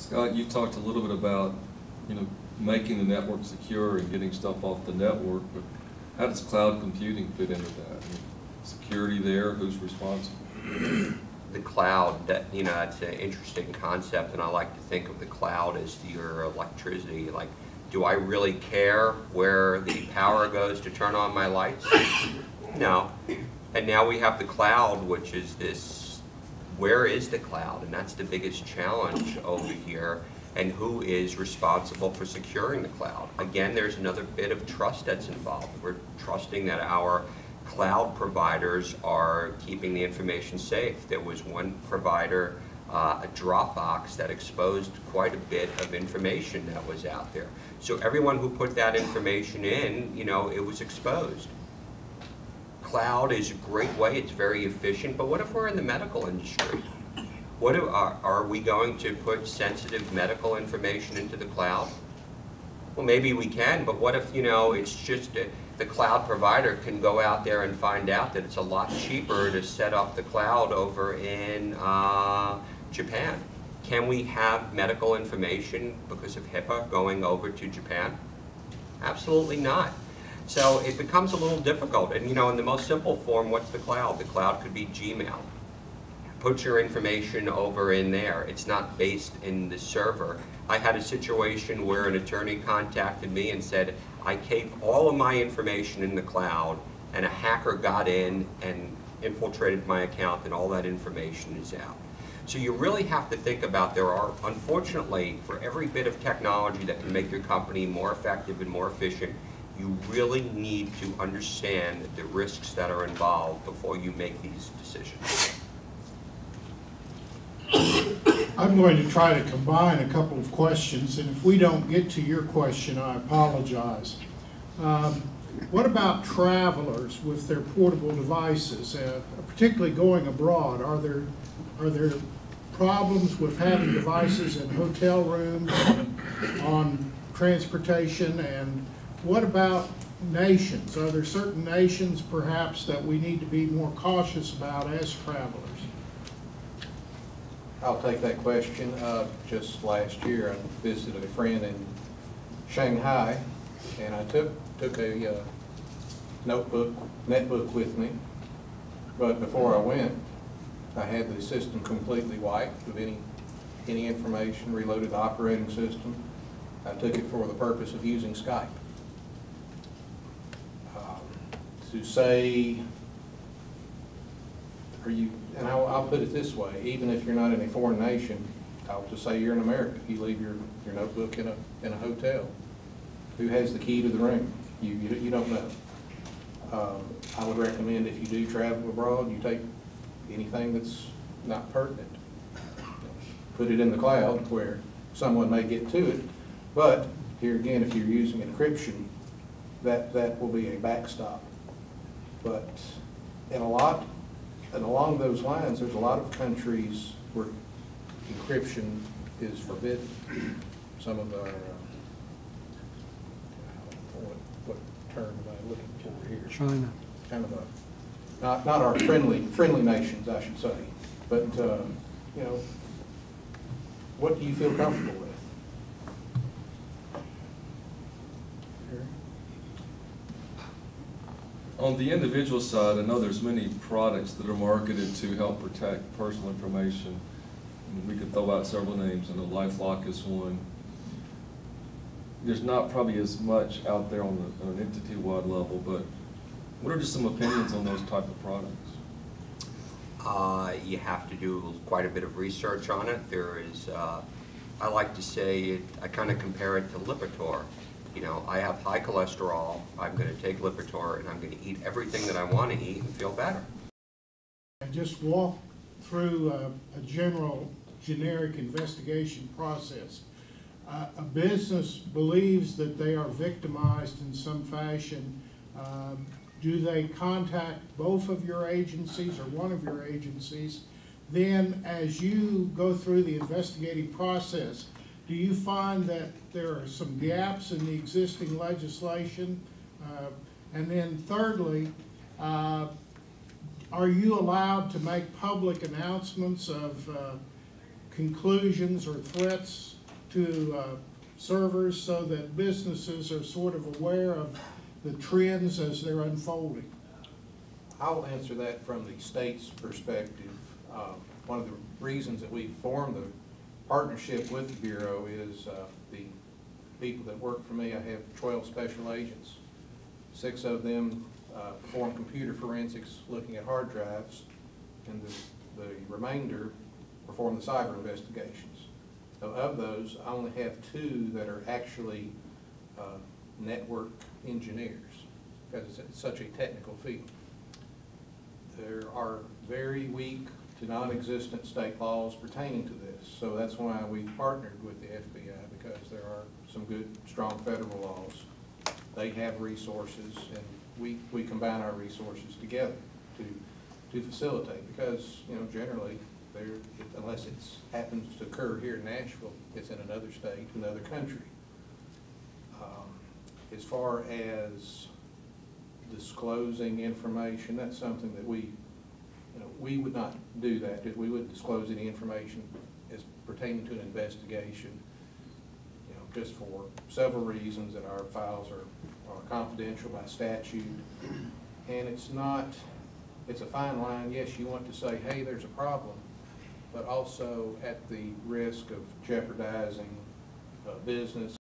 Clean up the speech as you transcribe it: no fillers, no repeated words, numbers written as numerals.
Scott, you talked a little bit about, making the network secure and getting stuff off the network, but how does cloud computing fit into that? I mean, security there, who's responsible? The cloud, that's an interesting concept, and I like to think of the cloud as your electricity. Like, do I really care where the power goes to turn on my lights? No. And now we have the cloud, which is this, where is the cloud? And that's the biggest challenge over here. And who is responsible for securing the cloud? Again, there's another bit of trust that's involved. We're trusting that our cloud providers are keeping the information safe. There was one provider, a Dropbox, that exposed quite a bit of information that was out there. So everyone who put that information in, it was exposed. Cloud is a great way, it's very efficient, but what if we're in the medical industry? What are we going to put sensitive medical information into the cloud? Well, maybe we can, but what if, it's just the cloud provider can go out there and find out that it's a lot cheaper to set up the cloud over in Japan. Can we have medical information because of HIPAA going over to Japan? Absolutely not. So it becomes a little difficult. And in the most simple form, what's the cloud? The cloud could be Gmail. Put your information over in there. It's not based in the server. I had a situation where an attorney contacted me and said, I keep all of my information in the cloud, and a hacker got in and infiltrated my account, and all that information is out. So you really have to think about, there are, unfortunately, for every bit of technology that can make your company more effective and more efficient, you really need to understand the risks that are involved before you make these decisions. I'm going to try to combine a couple of questions, and if we don't get to your question, I apologize. What about travelers with their portable devices, particularly going abroad? Are there problems with having devices in hotel rooms, on transportation, and what about nations? Are there certain nations perhaps that we need to be more cautious about as travelers? I'll take that question. Just last year, I visited a friend in Shanghai, and I took a netbook with me. But before I went, I had the system completely wiped of any information, reloaded the operating system. I took it for the purpose of using Skype. To say, and I'll put it this way, even if you're not in a foreign nation, I'll just say you're in America, you leave your notebook in a hotel. Who has the key to the room? You don't know. I would recommend if you do travel abroad, you take anything that's not pertinent. Put it in the cloud where someone may get to it, but here again, if you're using encryption, that will be a backstop. But along those lines, there's a lot of countries where encryption is forbidden. Some of our, what term am I looking for here? China. Kind of not our friendly nations, I should say. But, what do you feel comfortable with? On the individual side, I know there's many products that are marketed to help protect personal information. We could throw out several names. I know LifeLock is one. There's not probably as much out there on an entity-wide level, but what are just some opinions on those type of products? You have to do quite a bit of research on it. There is, I like to say, I kind of compare it to Lipitor. I have high cholesterol, I'm going to take Lipitor, and I'm going to eat everything that I want to eat and feel better. And just walk through a generic investigation process. A business believes that they are victimized in some fashion. Do they contact both of your agencies or one of your agencies? Then as you go through the investigating process, do you find that there are some gaps in the existing legislation? And then thirdly, are you allowed to make public announcements of conclusions or threats to servers so that businesses are sort of aware of the trends as they're unfolding? I'll answer that from the state's perspective. One of the reasons that we formed the partnership with the Bureau is the people that work for me. I have 12 special agents. 6 of them perform computer forensics looking at hard drives, and the remainder perform the cyber investigations. So of those, I only have 2 that are actually network engineers, because it's such a technical field. There are very weak to non-existent state laws pertaining to this, so that's why we partnered with the FBI, because there are some good, strong federal laws. They have resources, and we combine our resources together to facilitate, because, you know, generally, unless it happens to occur here in Nashville, it's in another state, another country. As far as disclosing information, that's something that we would not do that. We wouldn't disclose any information as pertaining to an investigation, you know, just for several reasons, that our files are confidential by statute. And it's a fine line. Yes, you want to say, hey, there's a problem, but also at the risk of jeopardizing business